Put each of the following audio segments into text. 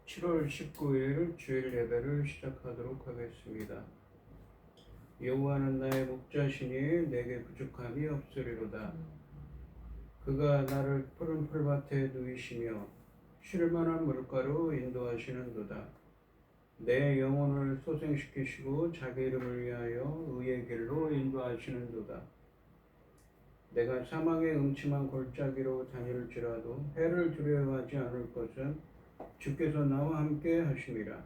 7월 19일 주일 예배를 시작하도록 하겠습니다. 여호와는 나의 목자시니 내게 부족함이 없으리로다. 그가 나를 푸른 풀밭에 누이시며 쉴 만한 물가로 인도하시는도다. 내 영혼을 소생시키시고 자기 이름을 위하여 의의 길로 인도하시는도다. 내가 사망의 음침한 골짜기로 다닐지라도 해를 두려워하지 않을 것은 주께서 나와 함께 하심이라.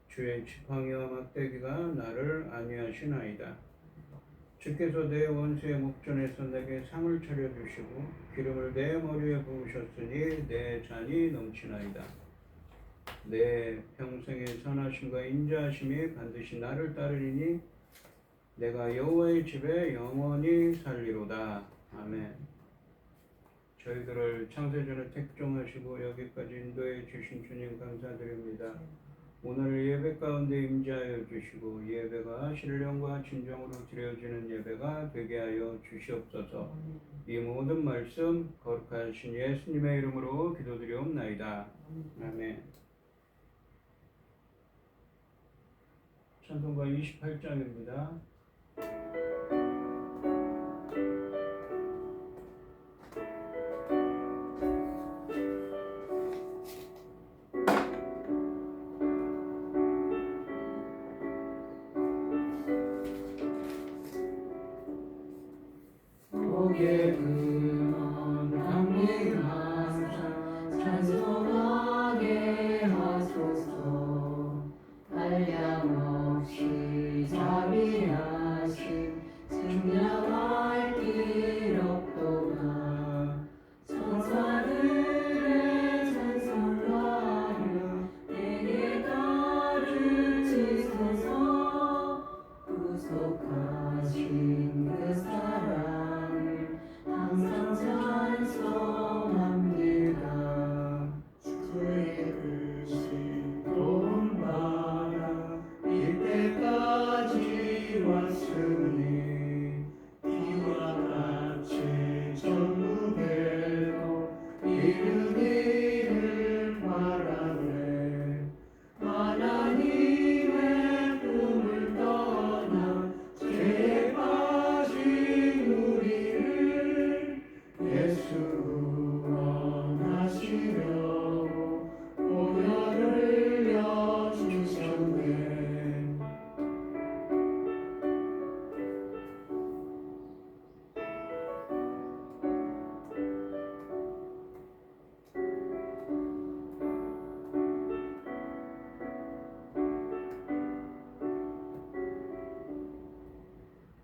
주의 지팡이와 막대기가 나를 안위하시나이다. 주께서 내 원수의 목전에서 내게 상을 차려주시고 기름을 내 머리에 부으셨으니 내 잔이 넘치나이다. 내 평생의 선하심과 인자하심이 반드시 나를 따르리니 내가 여호와의 집에 영원히 살리로다. 아멘. 저희들을 창세전에 택종하시고 여기까지 인도해 주신 주님 감사드립니다. 오늘 예배 가운데 임재하여 주시고 예배가 신령과 진정으로 드려지는 예배가 되게 하여 주시옵소서. 이 모든 말씀 거룩하신 예수님의 이름으로 기도드리옵나이다. 아멘. 찬송가 28장입니다. 찬송하게 하소서. 한량없이 자비하신 증량할 길 없도다. 천사들의 찬송하여 내게 따르시소서. 구속하신 그 사랑을 항상 찬송합니다. 주의 글씨 도움받아 이때까지 왔으니 이와 같이 전국에도 이르기를 바라네. 하나님의 꿈을 떠나 죄에 빠진 우리를 예수 원하시려고 보혈을 흘려주셨네.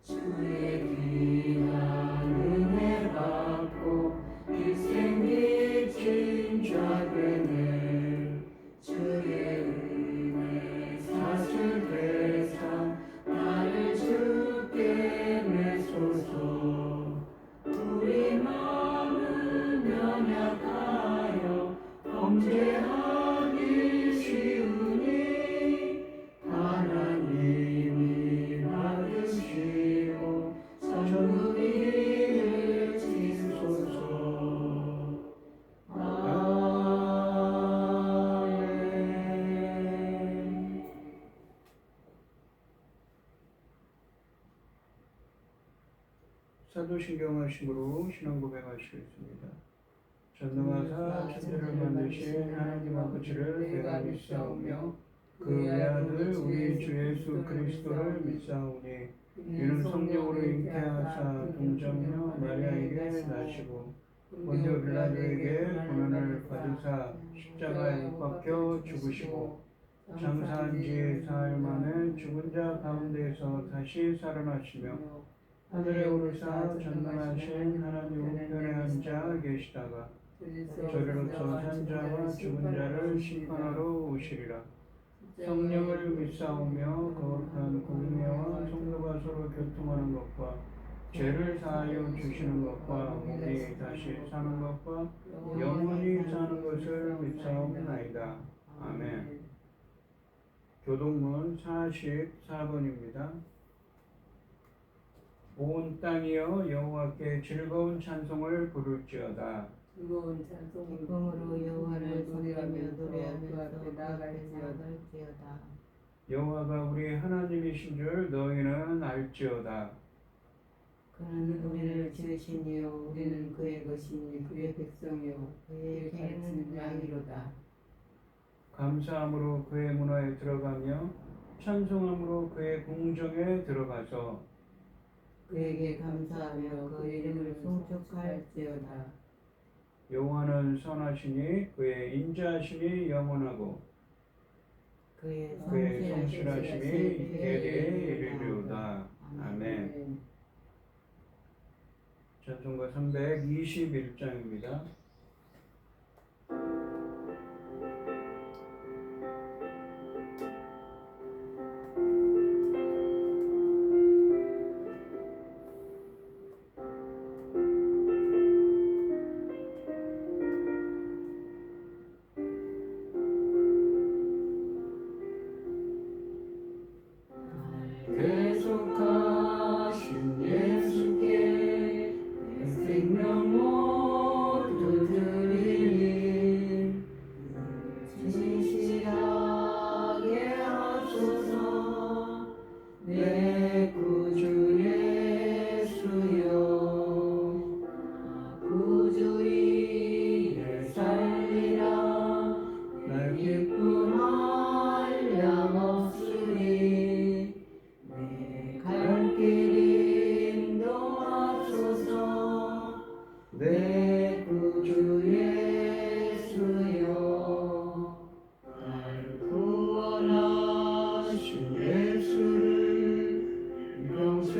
주의 귀한 은혜 받고 일생 미친 자 되네. 주의 은혜 사슬 대상 나를 주께 내소서. 우리 마음은 연약하여 범죄하기 쉬우니 하나님이 받으시고 전국 이를 지소서. 아멘. 사도신경 하심으로 신앙 고백하시겠습니다. 전능하사 천지를 만드신 하나님 아버지를 내가 믿사오며 그 외아들 우리 주 예수 그리스도를 믿사오니 이는 성령으로 잉태하사 동정녀 마리아에게 나시고 본디오 빌라도에게 고난을 받으사 십자가에 못 박혀 죽으시고 장사한 지 사흘 만에 죽은 자 가운데서 다시 살아나시며 하늘에 오르사 전능하신 하나님 우편에 앉아 계시다가 저리로서 산자와 죽은 자를 심판하러 오시리라. 성령을 믿사오며 거룩한 공예와 성도가 서로 교통하는 것과 죄를 사하여 주시는 것과 몸이 다시 사는 것과 영원히 사는 것을 믿사옵나이다. 아멘. 교동문 44번입니다. 온 땅이여 여호와께 즐거운 찬송을 부를지어다. 즐거운 찬송을 기쁨으로 여호와를 소리하며 노래하면서 나갈지어다. 여호와가 우리 하나님이신 줄 너희는 알지어다. 그는 우리를 지으신 이요 우리는 그의 것이니 그의 백성이요 그의 가르치는 양이로다. 감사함으로 그의 문화에 들어가며 찬송함으로 그의 궁정에 들어가서 그에게 감사하며 그 이름을 송축할지어다. 여호와는 선하시니 그의 인자하심이 영원하고 그의 성실하심이 대대에 이르리로다. 아멘. 찬송가 321장입니다. 계속하신 예수께 생명 모두 드리니 진실하게 하소서. 내 구주 예수여 구주 이에 살리라. 날 기쁨할 양 없으니 갈 길 인도하소서. 내 구주 예수여 날 구원하신 예수를 평생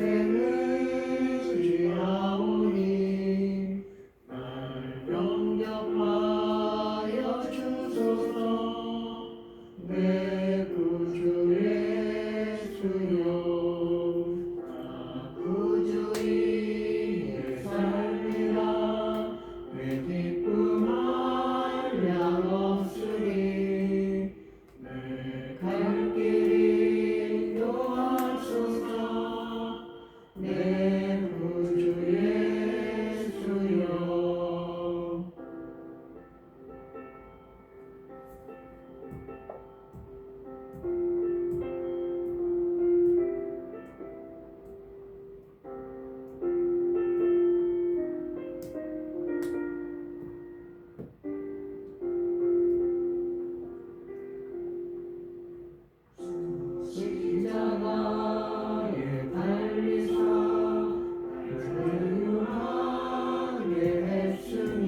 의지하오니 날 영접하여 주소서. 내 구주 예수여 구주 이에 살리라. 내 기쁨할 양 없으니 갈 길 인도하소서. 내 구주 예수여. 십자가에 달리사 불륜하게 했으니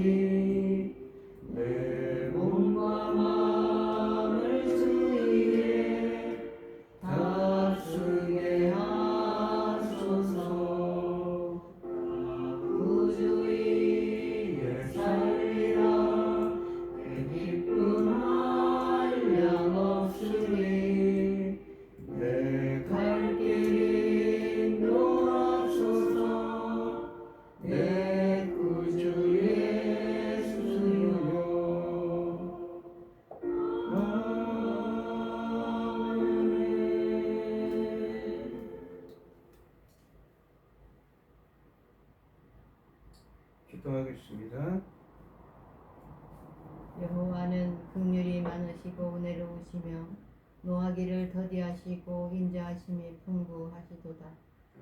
내 몸과 마음을 주위에 다스게 하소서. 구주 이에 살리라. 내 기쁨할 양 없으니 갈 길 인도하소서. 내 구주 예수여. 아멘. 기도하겠습니다. 여호와는 긍휼이 많으시고 은혜로우시며 노하기를 더디하시고 인자하심이 풍부하시도다.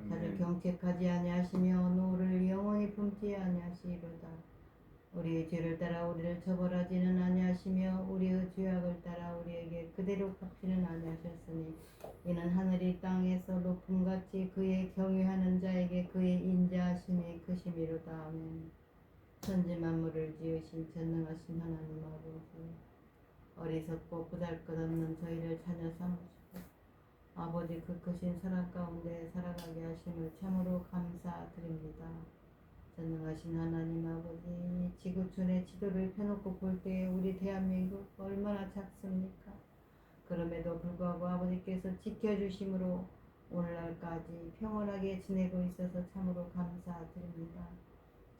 자를 경책하지 아니하시며 노를 영원히 품지 아니하시리로다. 우리의 죄를 따라 우리를 처벌하지는 아니하시며 우리의 죄악을 따라 우리에게 그대로 갚지는 아니하셨으니 이는 하늘이 땅에서 높음같이 그의 경외하는 자에게 그의 인자하심이 크심이로다. 아멘. 천지 만물을 지으신 전능하신 하나님 아버지, 어리석고 보잘것없는 저희를 자녀 삼으시고 아버지 그 크신 사랑 가운데 살아가게 하심을 참으로 감사드립니다. 전능하신 하나님 아버지, 지구촌의 지도를 펴놓고 볼 때에 우리 대한민국 얼마나 작습니까? 그럼에도 불구하고 아버지께서 지켜주심으로 오늘날까지 평온하게 지내고 있어서 참으로 감사드립니다.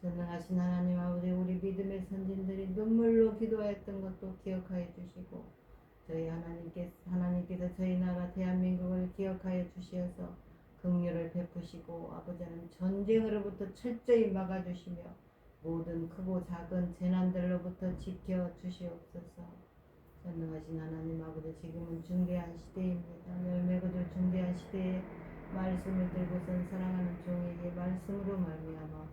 전능하신 하나님 아버지, 우리 믿음의 선진들이 눈물로 기도하였던 것도 기억하여 주시고 저희 하나님께서 저희 나라 대한민국을 기억하여 주시어서 긍휼을 베푸시고 아버지는 전쟁으로부터 철저히 막아주시며 모든 크고 작은 재난들로부터 지켜 주시옵소서. 전능하신 하나님 아버지, 지금은 중대한 시대입니다. 열매 거둘 중대한 시대에 말씀을 들고선 사랑하는 종에게 말씀으로 말미암아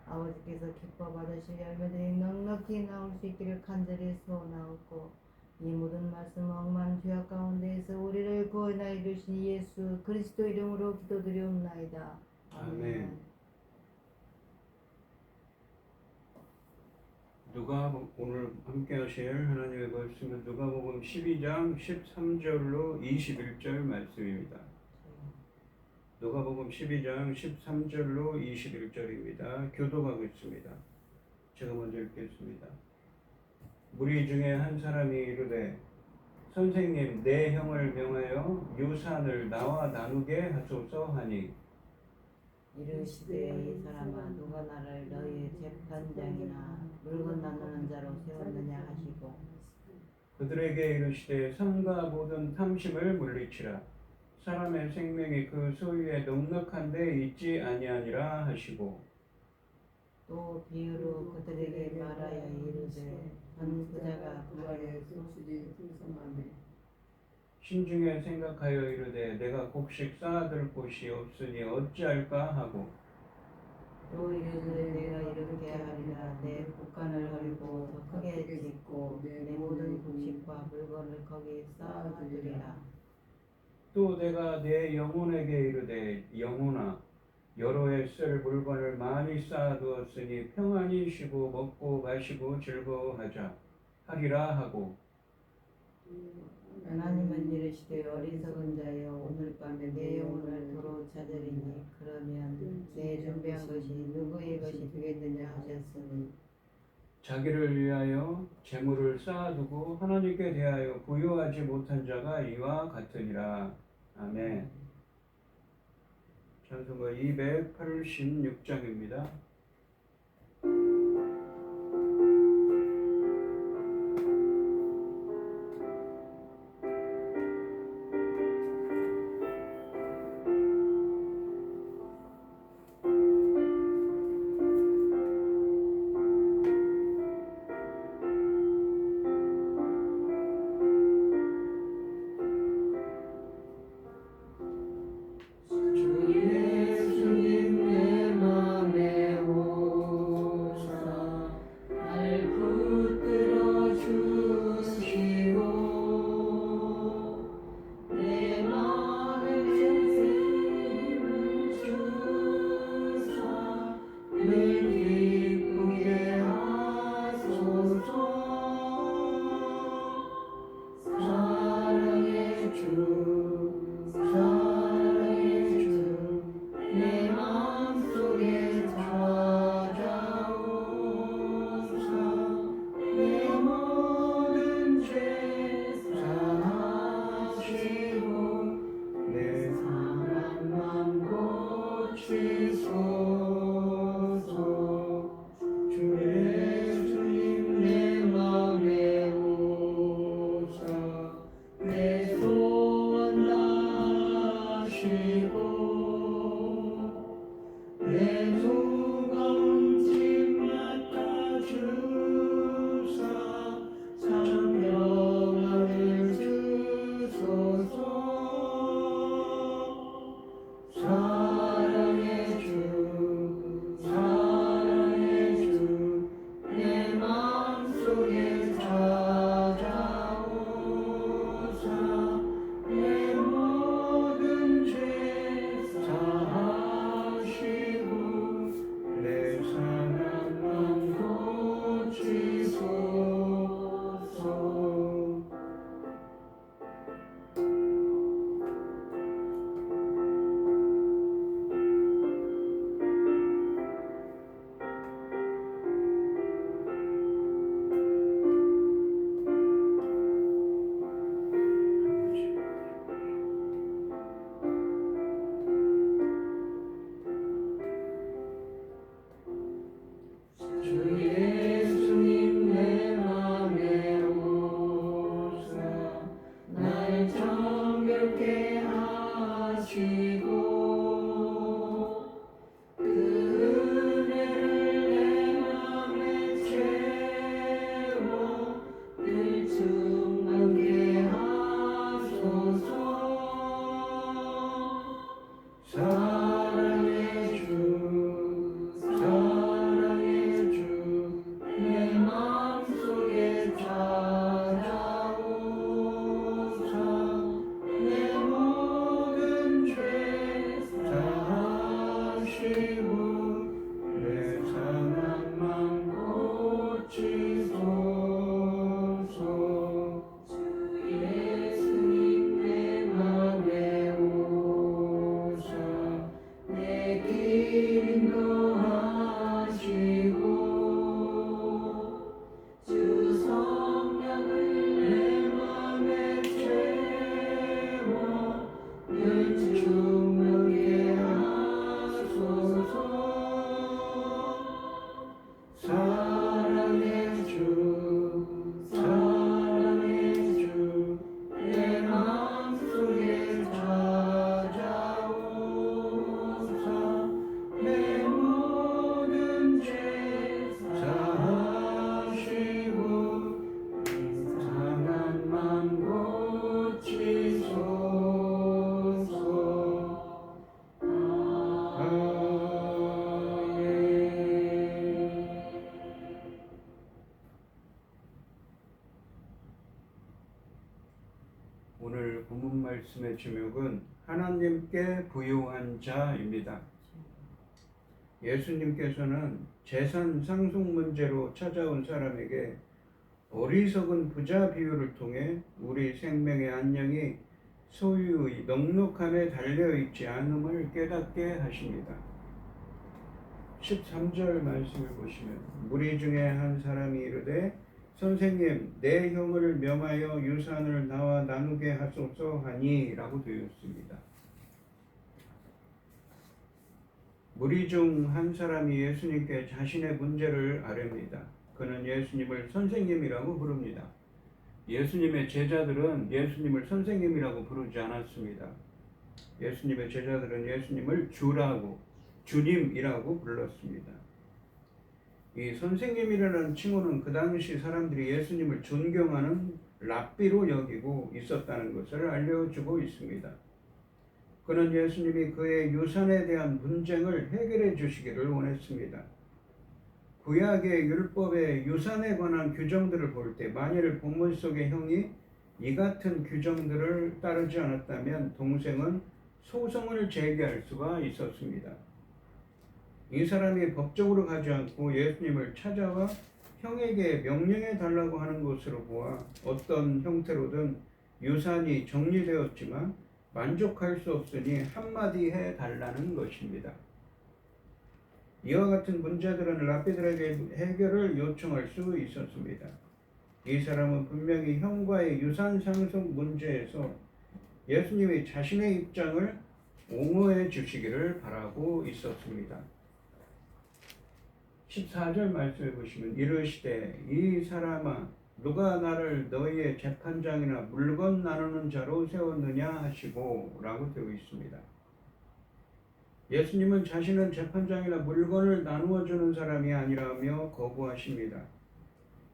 아버지께서 기뻐 받으실 열매들이 넉넉히 나올 수 있기를 간절히 소원하옵고, 이 모든 말씀 억만 죄악 가운데에서 우리를 구원하여 주신 예수 그리스도 이름으로 기도드리옵나이다. 아멘. 오늘 함께 하실 하나님의 말씀은 누가복음 12장 13절로 21절 말씀입니다. 누가복음 12장 13절로 21절입니다. 교독하겠습니다. 제가 먼저 읽겠습니다. 무리 중에 한 사람이 이르되, 선생님, 내 형을 명하여 유산을 나와 나누게 하소서 하니, 이르시되, 이 사람아, 누가 나를 너희의 재판장이나 물건 나누는 자로 세웠느냐 하시고, 그들에게 이르시되, 삼가 모든 탐심을 물리치라. 사람의 생명이 그 소유에 넉넉한데 있지 아니하니라 하시고, 또 비유로 그들에게 말하여 이르되, 한 부자가 부자의 소출이 풍성하며 심중에 생각하여 이르되, 내가 곡식 쌓아둘 곳이 없으니 어찌할까 하고, 또 이르되, 내가 이렇게 하리라. 내 곳간을 헐고 더 크게 짓고 내 모든 곡식과 물건을 거기 쌓아두리라. 또 내가 내 영혼에게 이르되, 영혼아, 여러 해 쓸 물건을 많이 쌓아두었으니 평안히 쉬고 먹고 마시고 즐거워하자 하리라 하고, 하나님은 이르시되, 어리석은 자여, 오늘 밤에 내 영혼을 도로 찾으리니 그러면 내 준비한 것이 누구의 것이 되겠느냐 하셨으니, 자기를 위하여 재물을 쌓아두고 하나님께 대하여 부유하지 못한 자가 이와 같으니라. 아멘. 찬송가 286장입니다. 주 예수님 내 맘에 오늘 본문 말씀의 제목은 하나님께 부요한 자입니다. 예수님께서는 재산 상속 문제로 찾아온 사람에게 어리석은 부자 비유를 통해 우리 생명의 안녕이 소유의 넉넉함에 달려있지 않음을 깨닫게 하십니다. 13절 말씀을 보시면 무리 중에 한 사람이 이르되 선생님 내 형을 명하여 유산을 나와 나누게 하소서 하니 라고 되어 있습니다. 무리 중 한 사람이 예수님께 자신의 문제를 아뢰입니다. 그는 예수님을 선생님이라고 부릅니다. 예수님의 제자들은 예수님을 선생님이라고 부르지 않았습니다. 예수님의 제자들은 예수님을 주라고, 주님이라고 불렀습니다. 이 선생님이라는 칭호는 그 당시 사람들이 예수님을 존경하는 랍비로 여기고 있었다는 것을 알려주고 있습니다. 그는 예수님이 그의 유산에 대한 분쟁을 해결해 주시기를 원했습니다. 구약의 율법의 유산에 관한 규정들을 볼 때 만일 본문 속의 형이 이 같은 규정들을 따르지 않았다면 동생은 소송을 제기할 수가 있었습니다. 이 사람이 법적으로 가지 않고 예수님을 찾아와 형에게 명령해 달라고 하는 것으로 보아 어떤 형태로든 유산이 정리되었지만 만족할 수 없으니 한마디 해 달라는 것입니다. 이와 같은 문제들은 랍비들에게 해결을 요청할 수 있었습니다. 이 사람은 분명히 형과의 유산 상속 문제에서 예수님이 자신의 입장을 옹호해 주시기를 바라고 있었습니다. 14절 말씀해 보시면 이르시되 이 사람아 누가 나를 너희의 재판장이나 물건 나누는 자로 세웠느냐 하시고 라고 되어 있습니다. 예수님은 자신은 재판장이나 물건을 나누어 주는 사람이 아니라며 거부하십니다.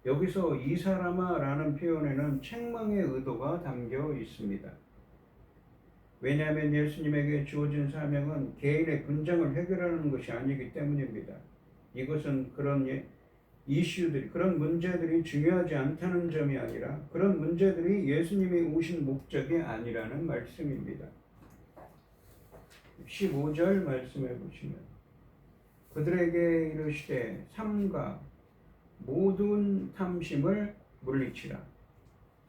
여기서 이 사람아 라는 표현에는 책망의 의도가 담겨 있습니다. 왜냐하면 예수님에게 주어진 사명은 개인의 분쟁을 해결하는 것이 아니기 때문입니다. 이것은 그런 이슈들이, 그런 문제들이 중요하지 않다는 점이 아니라 그런 문제들이 예수님이 오신 목적이 아니라는 말씀입니다. 15절 말씀해 보시면 그들에게 이르시되 삼가 모든 탐심을 물리치라.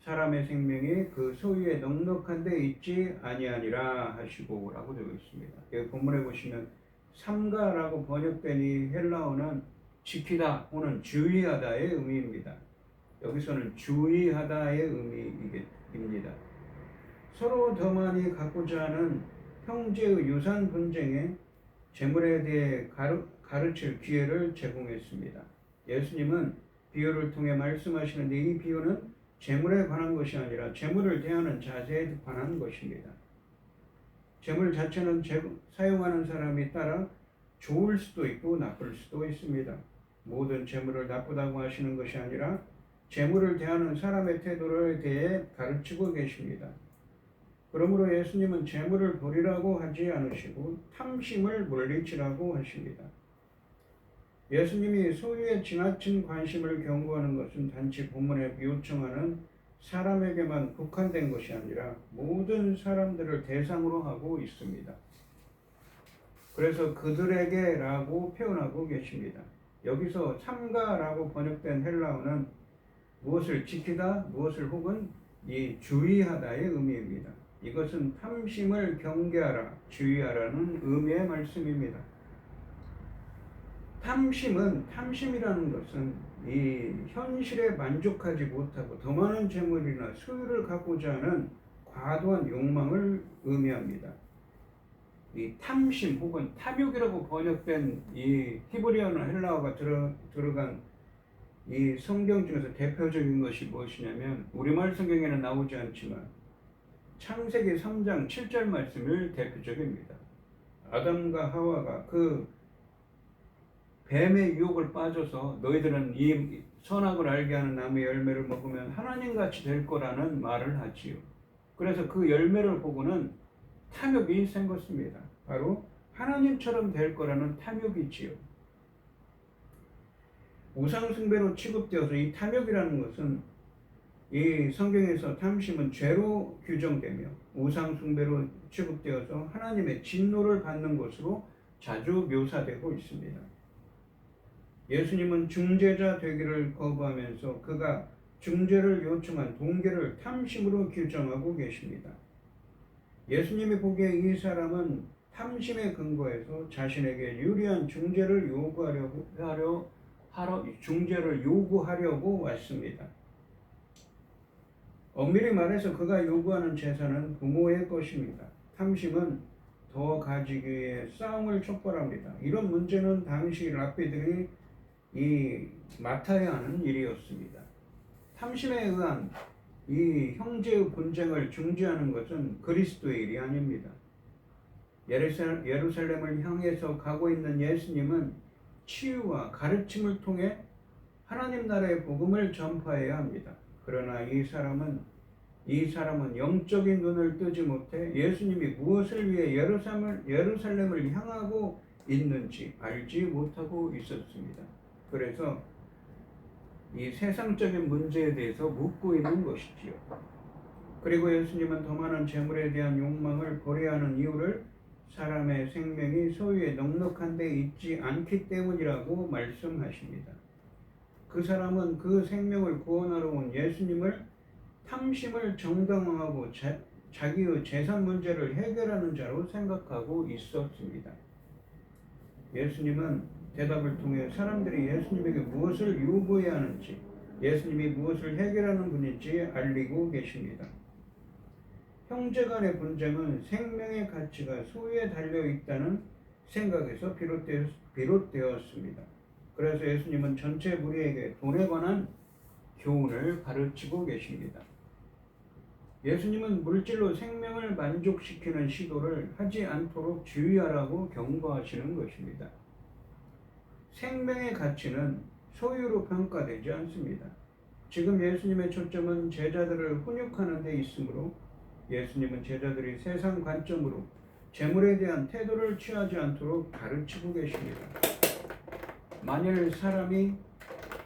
사람의 생명이 그 소유에 넉넉한 데 있지 아니하니라 하시고 라고 되어 있습니다. 여기 본문에 보시면 삼가라고 번역된 이 헬라어는 지키다 또는 주의하다의 의미입니다. 여기서는 주의하다의 의미입니다. 서로 더 많이 갖고자 하는 형제의 유산 분쟁에 재물에 대해 가르칠 기회를 제공했습니다. 예수님은 비유를 통해 말씀하시는데 이 비유는 재물에 관한 것이 아니라 재물을 대하는 자세에 관한 것입니다. 재물 자체는 사용하는 사람에 따라 좋을 수도 있고 나쁠 수도 있습니다. 모든 재물을 나쁘다고 하시는 것이 아니라 재물을 대하는 사람의 태도에 대해 가르치고 계십니다. 그러므로 예수님은 재물을 버리라고 하지 않으시고 탐심을 물리치라고 하십니다. 예수님이 소유에 지나친 관심을 경고하는 것은 단지 본문에 요청하는 사람에게만 국한된 것이 아니라 모든 사람들을 대상으로 하고 있습니다. 그래서 그들에게 라고 표현하고 계십니다. 여기서 삼가라고 번역된 헬라어는 무엇을 지키다, 무엇을 혹은 이 주의하다의 의미입니다. 이것은 탐심을 경계하라, 주의하라는 의미의 말씀입니다. 탐심이라는 것은 이 현실에 만족하지 못하고 더 많은 재물이나 소유를 갖고자 하는 과도한 욕망을 의미합니다. 이 탐심 혹은 탐욕이라고 번역된 이 히브리어나 헬라어가 들어간 이 성경 중에서 대표적인 것이 무엇이냐면 우리말 성경에는 나오지 않지만 창세기 3장 7절 말씀을 대표적입니다. 아담과 하와가 그 뱀의 유혹을 빠져서 너희들은 이 선악을 알게 하는 나무의 열매를 먹으면 하나님같이 될 거라는 말을 하지요. 그래서 그 열매를 보고는 탐욕이 생겼습니다. 바로 하나님처럼 될 거라는 탐욕이지요. 우상숭배로 취급되어서 이 탐욕이라는 것은 이 성경에서 탐심은 죄로 규정되며 우상 숭배로 취급되어서 하나님의 진노를 받는 것으로 자주 묘사되고 있습니다. 예수님은 중재자 되기를 거부하면서 그가 중재를 요청한 동기를 탐심으로 규정하고 계십니다. 예수님이 보기에 이 사람은 탐심에 근거해서 자신에게 유리한 중재를 요구하려고 왔습니다. 엄밀히 말해서 그가 요구하는 재산은 부모의 것입니다. 탐심은 더 가지기 위해 싸움을 촉발합니다. 이런 문제는 당시 랍비들이 맡아야 하는 일이었습니다. 탐심에 의한 이 형제의 분쟁을 중재하는 것은 그리스도의 일이 아닙니다. 예루살렘을 향해서 가고 있는 예수님은 치유와 가르침을 통해 하나님 나라의 복음을 전파해야 합니다. 그러나 이 사람은 영적인 눈을 뜨지 못해 예수님이 무엇을 위해 예루살렘을 향하고 있는지 알지 못하고 있었습니다. 그래서 이 세상적인 문제에 대해서 묻고 있는 것이지요. 그리고 예수님은 더 많은 재물에 대한 욕망을 버려야 하는 이유를 사람의 생명이 소유에 넉넉한 데 있지 않기 때문이라고 말씀하십니다. 그 사람은 그 생명을 구원하러 온 예수님을 탐심을 정당화하고 자기의 재산 문제를 해결하는 자로 생각하고 있었습니다. 예수님은 대답을 통해 사람들이 예수님에게 무엇을 요구해야 하는지, 예수님이 무엇을 해결하는 분인지 알리고 계십니다. 형제 간의 분쟁은 생명의 가치가 소유에 달려 있다는 생각에서 비롯되었습니다. 그래서 예수님은 전체 무리에게 돈에 관한 교훈을 가르치고 계십니다. 예수님은 물질로 생명을 만족시키는 시도를 하지 않도록 주의하라고 경고하시는 것입니다. 생명의 가치는 소유로 평가되지 않습니다. 지금 예수님의 초점은 제자들을 훈육하는 데 있으므로 예수님은 제자들이 세상 관점으로 재물에 대한 태도를 취하지 않도록 가르치고 계십니다. 만일 사람이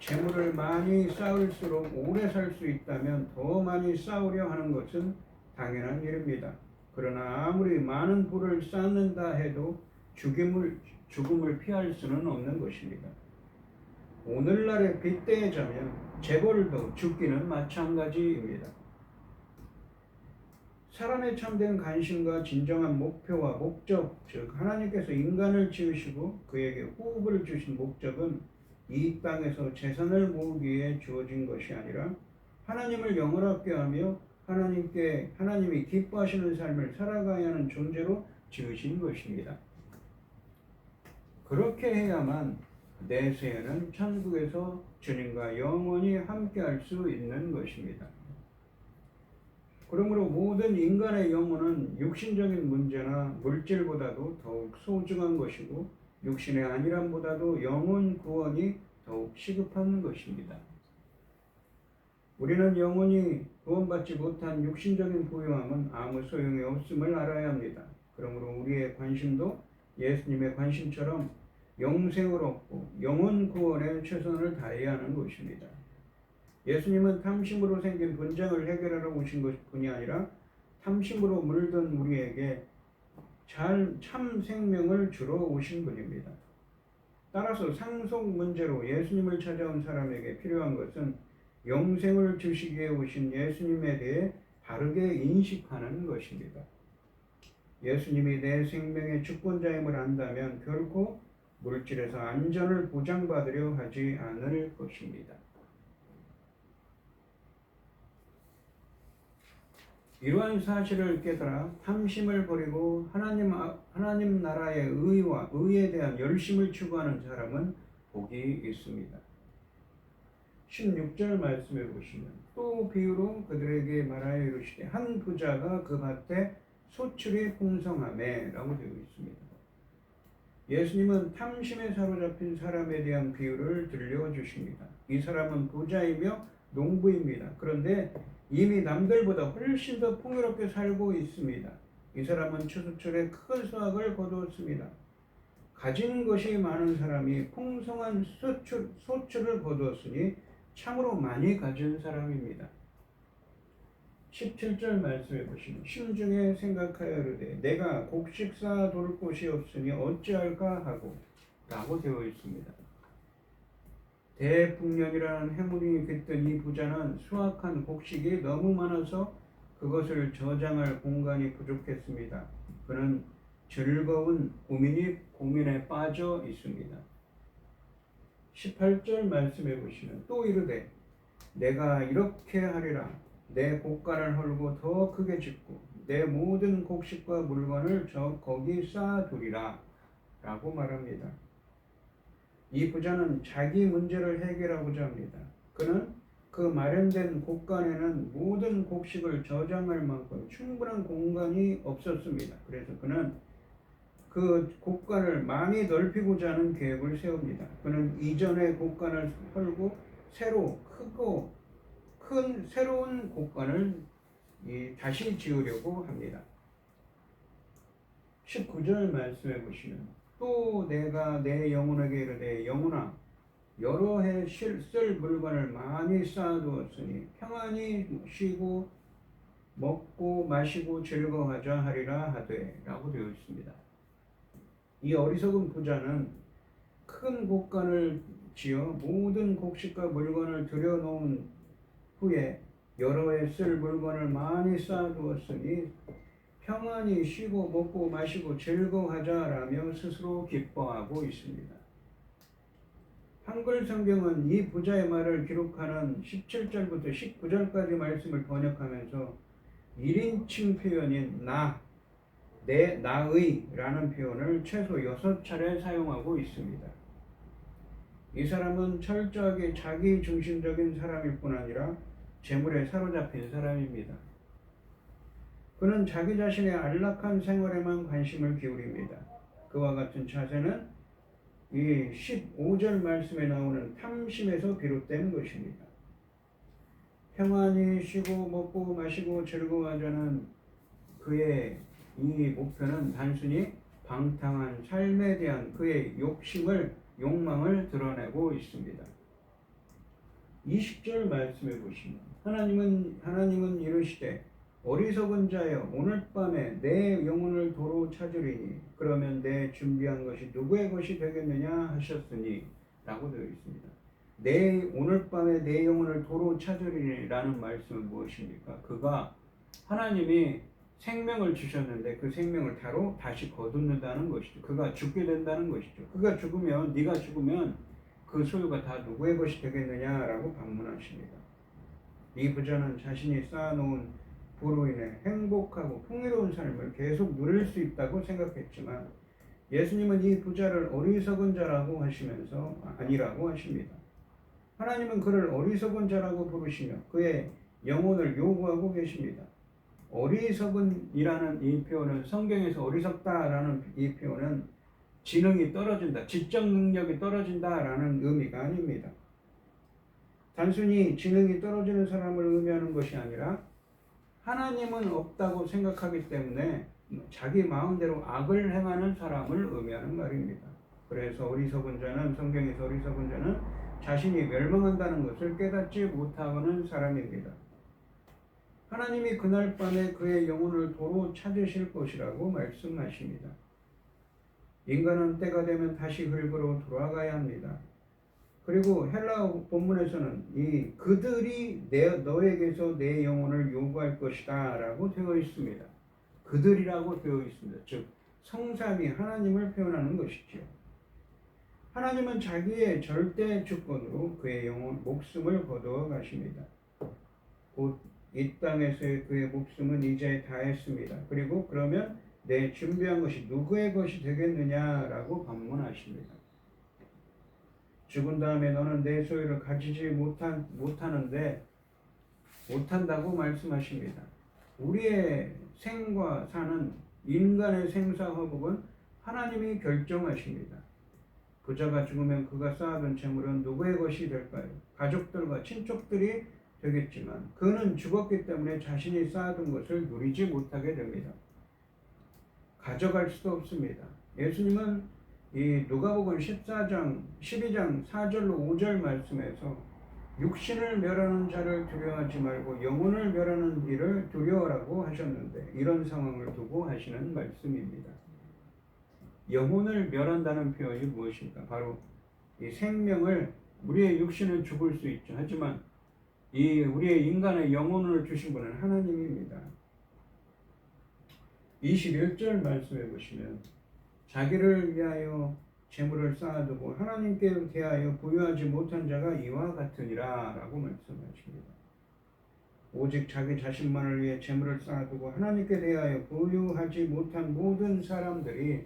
재물을 많이 쌓을수록 오래 살 수 있다면 더 많이 쌓으려 하는 것은 당연한 일입니다. 그러나 아무리 많은 부를 쌓는다 해도 죽음을 피할 수는 없는 것입니다. 오늘날의 빗대에 자면 재벌도 죽기는 마찬가지입니다. 사람의 참된 관심과 진정한 목표와 목적, 즉 하나님께서 인간을 지으시고 그에게 호흡을 주신 목적은 이 땅에서 재산을 모으기 위해 주어진 것이 아니라 하나님을 영원하게 하며 하나님이 기뻐하시는 삶을 살아가야 하는 존재로 지으신 것입니다. 그렇게 해야만 내세에는 천국에서 주님과 영원히 함께할 수 있는 것입니다. 그러므로 모든 인간의 영혼은 육신적인 문제나 물질보다도 더욱 소중한 것이고 육신의 안일함보다도 영혼 구원이 더욱 시급한 것입니다. 우리는 영혼이 구원받지 못한 육신적인 부유함은 아무 소용이 없음을 알아야 합니다. 그러므로 우리의 관심도 예수님의 관심처럼 영생을 얻고 영혼 구원에 최선을 다해야 하는 것입니다. 예수님은 탐심으로 생긴 분쟁을 해결하러 오신 분이 아니라 탐심으로 물든 우리에게 참 생명을 주러 오신 분입니다. 따라서 상속 문제로 예수님을 찾아온 사람에게 필요한 것은 영생을 주시기에 오신 예수님에 대해 바르게 인식하는 것입니다. 예수님이 내 생명의 주권자임을 안다면 결코 물질에서 안전을 보장받으려 하지 않을 것입니다. 이러한 사실을 깨달아 탐심을 버리고 하나님 나라의 의와 의에 대한 열심을 추구하는 사람은 복이 있습니다. 16절 말씀해 보시면 또 비유로 그들에게 말하여 이르시되 한 부자가 그 밭에 소출이 풍성하매 라고 되어 있습니다. 예수님은 탐심에 사로잡힌 사람에 대한 비유를 들려주십니다. 이 사람은 부자이며 농부입니다. 그런데 이미 남들보다 훨씬 더 풍요롭게 살고 있습니다. 이 사람은 추수철에 큰 수확을 거두었습니다. 가진 것이 많은 사람이 풍성한 소출을 거두었으니 참으로 많이 가진 사람입니다. 17절 말씀해 보시면 심중에 생각하여 이르되 내가 곡식 쌓아둘 곳이 없으니 어찌할까 하고 라고 되어 있습니다. 대풍년이라는 해물이 깃든 이 부자는 수확한 곡식이 너무 많아서 그것을 저장할 공간이 부족했습니다. 그는 즐거운 고민에 빠져 있습니다. 18절 말씀해 보시면 또 이르되 내가 이렇게 하리라 내 곡간을 헐고 더 크게 짓고 내 모든 곡식과 물건을 거기 쌓아두리라 라고 말합니다. 이 부자는 자기 문제를 해결하고자 합니다. 그는 그 마련된 곡간에는 모든 곡식을 저장할 만큼 충분한 공간이 없었습니다. 그래서 그는 그 곡간을 많이 넓히고자 하는 계획을 세웁니다. 그는 이전의 곡간을 헐고 큰 새로운 곡간을 다시 지으려고 합니다. 19절 말씀해 보시면 또 내가 내 영혼에게 이르되 영혼아 여러 해 쓸 물건을 많이 쌓아두었으니 평안히 쉬고 먹고 마시고 즐거워하자 하리라 하되 라고 되어 있습니다. 이 어리석은 부자는 큰 곡간을 지어 모든 곡식과 물건을 들여놓은 후에 여러 해 쓸 물건을 많이 쌓아두었으니 평안히 쉬고 먹고 마시고 즐거워하자라며 스스로 기뻐하고 있습니다. 한글 성경은 이 부자의 말을 기록하는 17절부터 19절까지 말씀을 번역하면서 1인칭 표현인 나의 라는 표현을 최소 6차례 사용하고 있습니다. 이 사람은 철저하게 자기 중심적인 사람일 뿐 아니라 재물에 사로잡힌 사람입니다. 그는 자기 자신의 안락한 생활에만 관심을 기울입니다. 그와 같은 자세는 이 15절 말씀에 나오는 탐심에서 비롯된 것입니다. 평안히 쉬고 먹고 마시고 즐거워하자는 그의 이 목표는 단순히 방탕한 삶에 대한 그의 욕망을 드러내고 있습니다. 20절 말씀해 보시면 하나님은 이르시되 어리석은 자여 오늘 밤에 내 영혼을 도로 찾으리니 그러면 내 준비한 것이 누구의 것이 되겠느냐 하셨으니 라고 되어 있습니다. 오늘 밤에 내 영혼을 도로 찾으리니 라는 말씀은 무엇입니까? 하나님이 생명을 주셨는데 그 생명을 다시 거둔다는 것이죠. 그가 죽게 된다는 것이죠. 네가 죽으면 그 소유가 다 누구의 것이 되겠느냐라고 반문하십니다. 이 부자는 자신이 쌓아놓은 부로 인해 행복하고 풍요로운 삶을 계속 누릴 수 있다고 생각했지만 예수님은 이 부자를 어리석은 자라고 하시면서 아니라고 하십니다. 하나님은 그를 어리석은 자라고 부르시며 그의 영혼을 요구하고 계십니다. 어리석은이라는 이 표현은 성경에서 어리석다라는 이 표현은 지능이 떨어진다, 지적 능력이 떨어진다라는 의미가 아닙니다. 단순히 지능이 떨어지는 사람을 의미하는 것이 아니라 하나님은 없다고 생각하기 때문에 자기 마음대로 악을 행하는 사람을 의미하는 말입니다. 그래서 성경에서 어리석은 자는 자신이 멸망한다는 것을 깨닫지 못하는 사람입니다. 하나님이 그날 밤에 그의 영혼을 도로 찾으실 것이라고 말씀하십니다. 인간은 때가 되면 다시 흙으로 돌아가야 합니다. 그리고 헬라어 본문에서는 그들이 너에게서 내 영혼을 요구할 것이다 라고 되어 있습니다. 그들이라고 되어 있습니다. 즉 성삼위 하나님을 표현하는 것이죠. 하나님은 자기의 절대 주권으로 그의 목숨을 거두어 가십니다. 곧 이 땅에서의 그의 목숨은 이제 다했습니다. 그리고 그러면 내 준비한 것이 누구의 것이 되겠느냐라고 반문하십니다. 죽은 다음에 너는 내 소유를 가지지 못한다고 말씀하십니다. 우리의 생과 사는 인간의 생사화복은 하나님이 결정하십니다. 부자가 죽으면 그가 쌓아둔 재물은 누구의 것이 될까요? 가족들과 친족들이 되겠지만 그는 죽었기 때문에 자신이 쌓아둔 것을 누리지 못하게 됩니다. 가져갈 수도 없습니다. 예수님은 이 누가복음 12장 4절로 5절 말씀에서 육신을 멸하는 자를 두려워하지 말고 영혼을 멸하는 이를 두려워라고 하셨는데 이런 상황을 두고 하시는 말씀입니다. 영혼을 멸한다는 표현이 무엇입니까? 바로 이 생명을 우리의 육신은 죽을 수 있죠. 하지만 이 우리의 인간의 영혼을 주신 분은 하나님입니다. 21절 말씀해 보시면 자기를 위하여 재물을 쌓아두고 하나님께 대하여 부유하지 못한 자가 이와 같으니라 라고 말씀하십니다. 오직 자기 자신만을 위해 재물을 쌓아두고 하나님께 대하여 부유하지 못한 모든 사람들이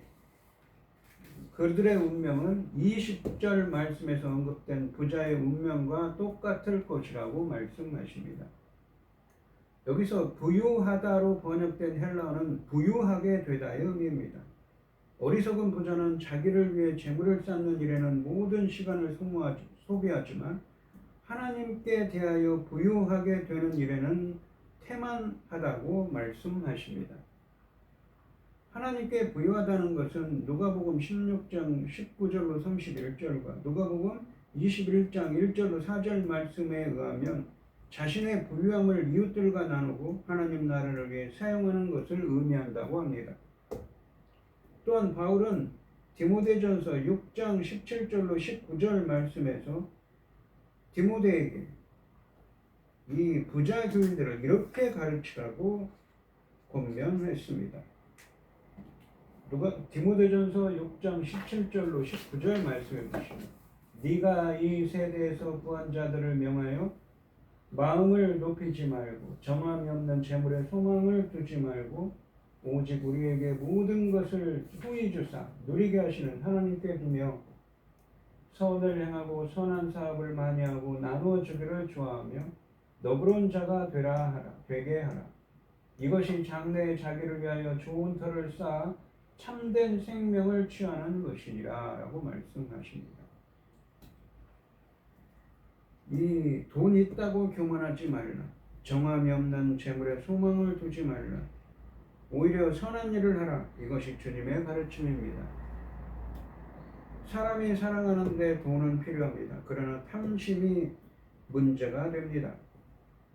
그들의 운명은 20절 말씀에서 언급된 부자의 운명과 똑같을 것이라고 말씀하십니다. 여기서 부유하다로 번역된 헬라어는 부유하게 되다의 의미입니다. 어리석은 부자는 자기를 위해 재물을 쌓는 일에는 모든 시간을 소비하지만 하나님께 대하여 부유하게 되는 일에는 태만하다고 말씀하십니다. 하나님께 부유하다는 것은 누가복음 16장 19절로 31절과 누가복음 21장 1절로 4절 말씀에 의하면 자신의 부유함을 이웃들과 나누고 하나님 나라를 위해 사용하는 것을 의미한다고 합니다. 또한 바울은 디모데전서 6장 17절로 19절 말씀에서 디모데에게 이 부자 교인들을 이렇게 가르치라고 권면했습니다. 디모데전서 6장 17절로 19절 말씀해 보시면 네가 이 세대에서 구한 자들을 명하여 마음을 높이지 말고 정함이 없는 재물에 소망을 두지 말고 오직 우리에게 모든 것을 후히 주사 누리게 하시는 하나님께 두며 선을 행하고 선한 사업을 많이 하고 나누어 주기를 좋아하며 너그러운 자가 되게 하라. 이것이 장래에 자기를 위하여 좋은 터를 쌓아 참된 생명을 취하는 것이니라 라고 말씀하십니다. 이 돈 있다고 교만하지 말라. 정함이 없는 재물에 소망을 두지 말라. 오히려 선한 일을 하라. 이것이 주님의 가르침입니다. 사람이 살아가는데 돈은 필요합니다. 그러나 탐심이 문제가 됩니다.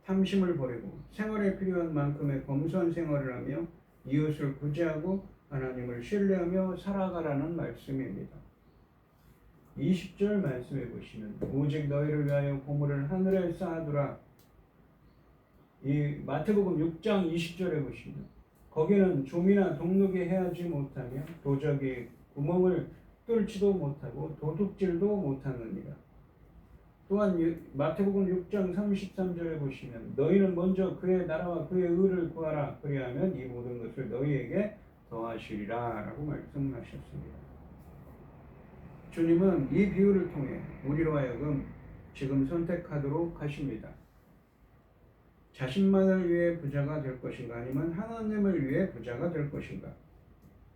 탐심을 버리고 생활에 필요한 만큼의 검소한 생활을 하며 이웃을 구제하고 하나님을 신뢰하며 살아가라는 말씀입니다. 20절 말씀해 보시면 오직 너희를 위하여 보물을 하늘에 쌓아두라. 이 마태복음 6장 20절에 보시면 거기는 좀이나 동룩이 해하지 못하며 도적이 구멍을 뚫지도 못하고 도둑질도 못하느니라. 또한 마태복음 6장 33절에 보시면 너희는 먼저 그의 나라와 그의 의를 구하라. 그리하면 이 모든 것을 너희에게 더하시리라 라고 말씀하셨습니다. 주님은 이 비유를 통해 우리로 하여금 지금 선택하도록 하십니다. 자신만을 위해 부자가 될 것인가 아니면 하나님을 위해 부자가 될 것인가,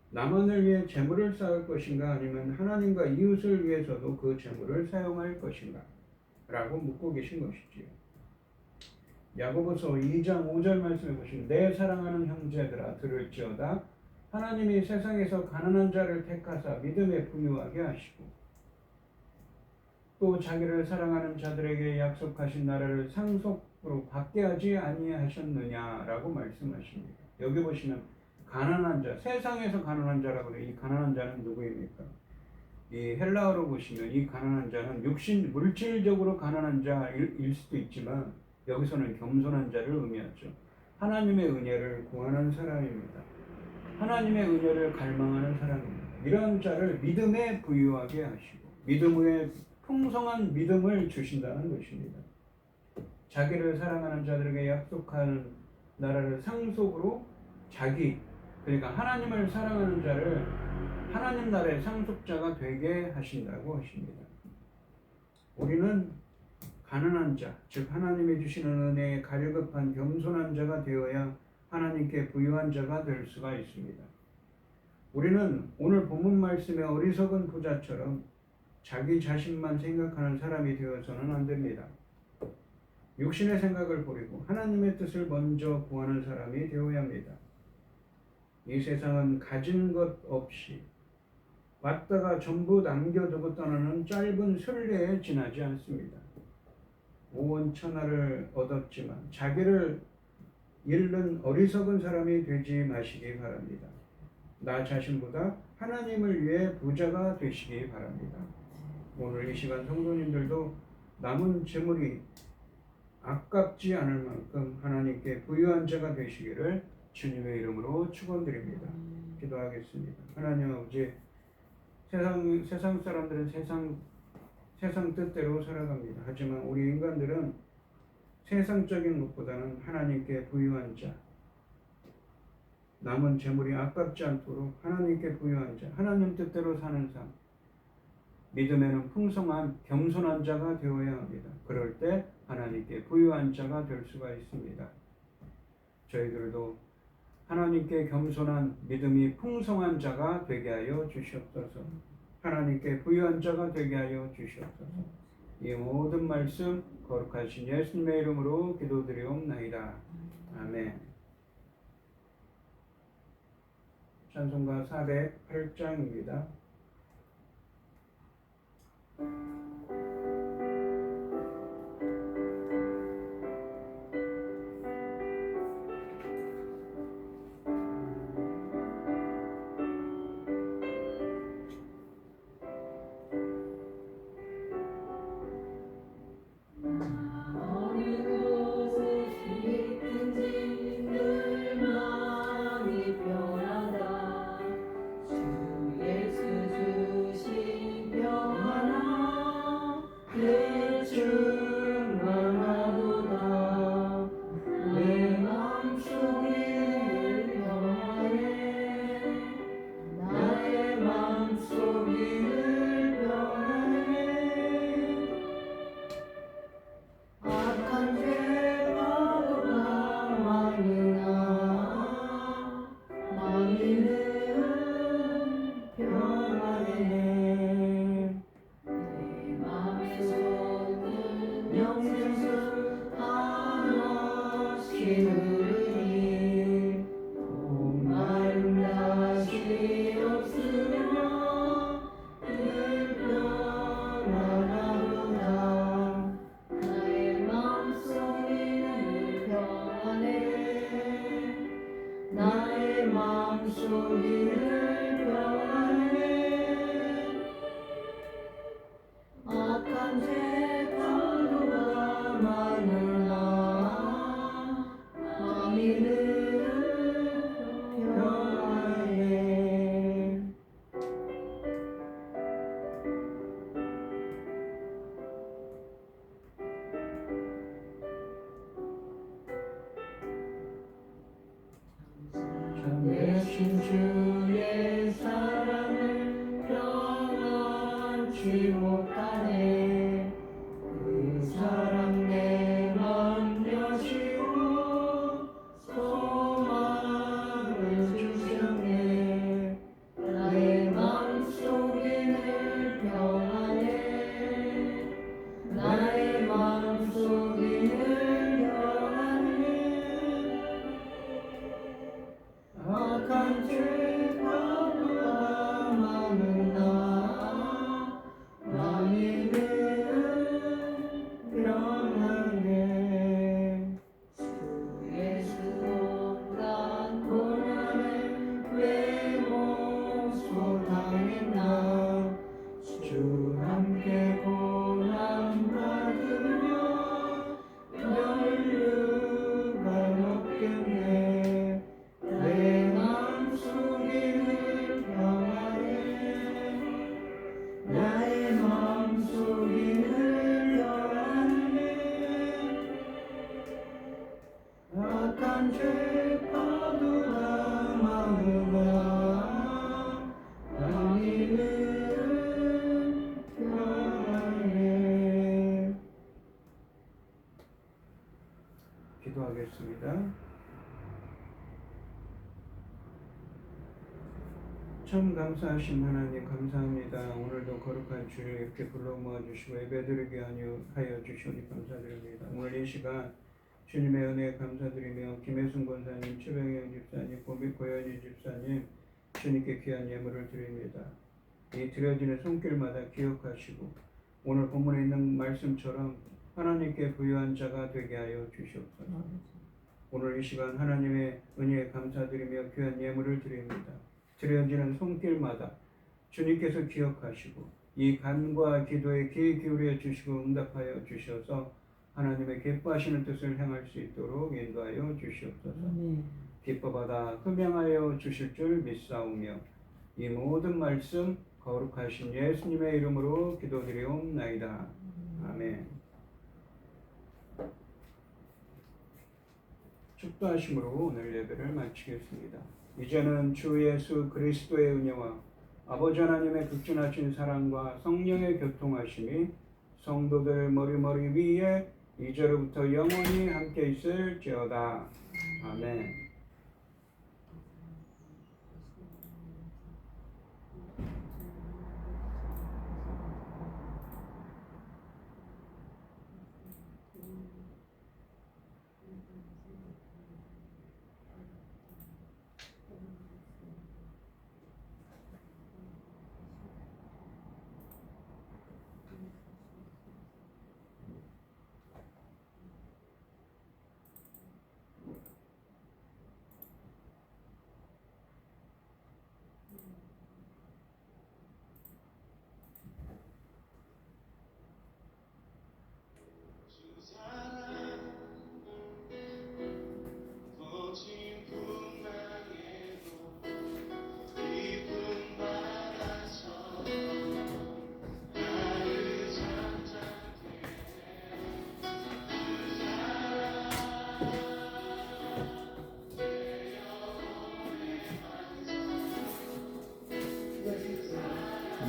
나만을 위해 재물을 쌓을 것인가 아니면 하나님과 이웃을 위해서도 그 재물을 사용할 것인가 라고 묻고 계신 것이지요. 야고보서 2장 5절 말씀해 보시면 내 사랑하는 형제들아 들을지어다 하나님이 세상에서 가난한 자를 택하사 믿음에 부유하게 하시고 또 자기를 사랑하는 자들에게 약속하신 나라를 상속으로 받게 하지 아니하셨느냐라고 말씀하십니다. 여기 보시면 가난한 자, 세상에서 가난한 자라고 해요. 이 가난한 자는 누구입니까? 이 헬라어로 보시면 이 가난한 자는 육신, 물질적으로 가난한 자일 수도 있지만 여기서는 겸손한 자를 의미하죠. 하나님의 은혜를 구하는 사람입니다. 하나님의 은혜를 갈망하는 사람입니다. 이런 자를 믿음에 부유하게 하시고 믿음에 풍성한 믿음을 주신다는 것입니다. 자기를 사랑하는 자들에게 약속하는 나라를 상속으로 그러니까 하나님을 사랑하는 자를 하나님 나라의 상속자가 되게 하신다고 하십니다. 우리는 가난한 자, 즉 하나님이 주시는 은혜에 갈급한 겸손한 자가 되어야 하나님께 부유한 자가 될 수가 있습니다. 우리는 오늘 본문 말씀의 어리석은 부자처럼 자기 자신만 생각하는 사람이 되어서는 안 됩니다. 육신의 생각을 버리고 하나님의 뜻을 먼저 구하는 사람이 되어야 합니다. 이 세상은 가진 것 없이 왔다가 전부 남겨두고 떠나는 짧은 순례에 지나지 않습니다. 오원천하를 얻었지만 자기를 잃는 어리석은 사람이 되지 마시기 바랍니다. 나 자신보다 하나님을 위해 부자가 되시기 바랍니다. 오늘 이 시간 성도님들도 남은 재물이 아깝지 않을 만큼 하나님께 부유한 자가 되시기를 주님의 이름으로 축원드립니다. 기도하겠습니다. 하나님 아버지, 세상 사람들은 세상 뜻대로 살아갑니다. 하지만 우리 인간들은 세상적인 것보다는 하나님께 부유한 자, 남은 재물이 아깝지 않도록 하나님께 부유한 자, 하나님 뜻대로 사는 삶, 믿음에는 풍성한 겸손한 자가 되어야 합니다. 그럴 때 하나님께 부유한 자가 될 수가 있습니다. 저희들도 하나님께 겸손한 믿음이 풍성한 자가 되게 하여 주시옵소서. 하나님께 부유한 자가 되게 하여 주시옵소서. 이 모든 말씀 거룩하신 예수님의 이름으로 기도드리옵나이다. 아멘. 찬송가 408장입니다. 대신 주의 사랑을 평안치 못하네. 그 사랑 내 맘 여시고 소망을 주셨네. 나의 맘속에는 평안해. 나의 맘속에는 악한 죄가 많으나 마음에는 평안해. 주 예수 온갖 고난을 왜 몽소당했나. 주 함께 고난 받으며 연류가 높겠네. 내 맘속에는 평안해. 나의 맘속에는 평안해. 악한 죄파도가 많으나 나에는 평안해. 기도하겠습니다. 참 감사하신 하나님 감사합니다. 오늘도 거룩한 주를 이렇게 불러 모아주시고 예배드리게 하여 주시오니 감사드립니다. 오늘 이 시간 주님의 은혜에 감사드리며 김혜순 권사님, 최병영 집사님, 고연희 집사님 주님께 귀한 예물을 드립니다. 이 드려지는 손길마다 기억하시고 오늘 본문에 있는 말씀처럼 하나님께 부유한 자가 되게 하여 주시옵소서. 오늘 이 시간 하나님의 은혜에 감사드리며 귀한 예물을 드립니다. 드려지는 손길마다 주님께서 기억하시고 이 간과 기도에 귀 기울여 주시고 응답하여 주셔서 하나님의 기뻐하시는 뜻을 행할 수 있도록 인도하여 주시옵소서. 기뻐받아 흠양하여 주실 줄 믿사오며 이 모든 말씀 거룩하신 예수님의 이름으로 기도드리옵나이다. 아멘. 축도하심으로 오늘 예배를 마치겠습니다. 이제는 주 예수 그리스도의 은혜와 아버지 하나님의 극진하신 사랑과 성령의 교통하심이 성도들 머리 위에 이제로부터 영원히 함께 있을지어다. 아멘.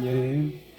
예.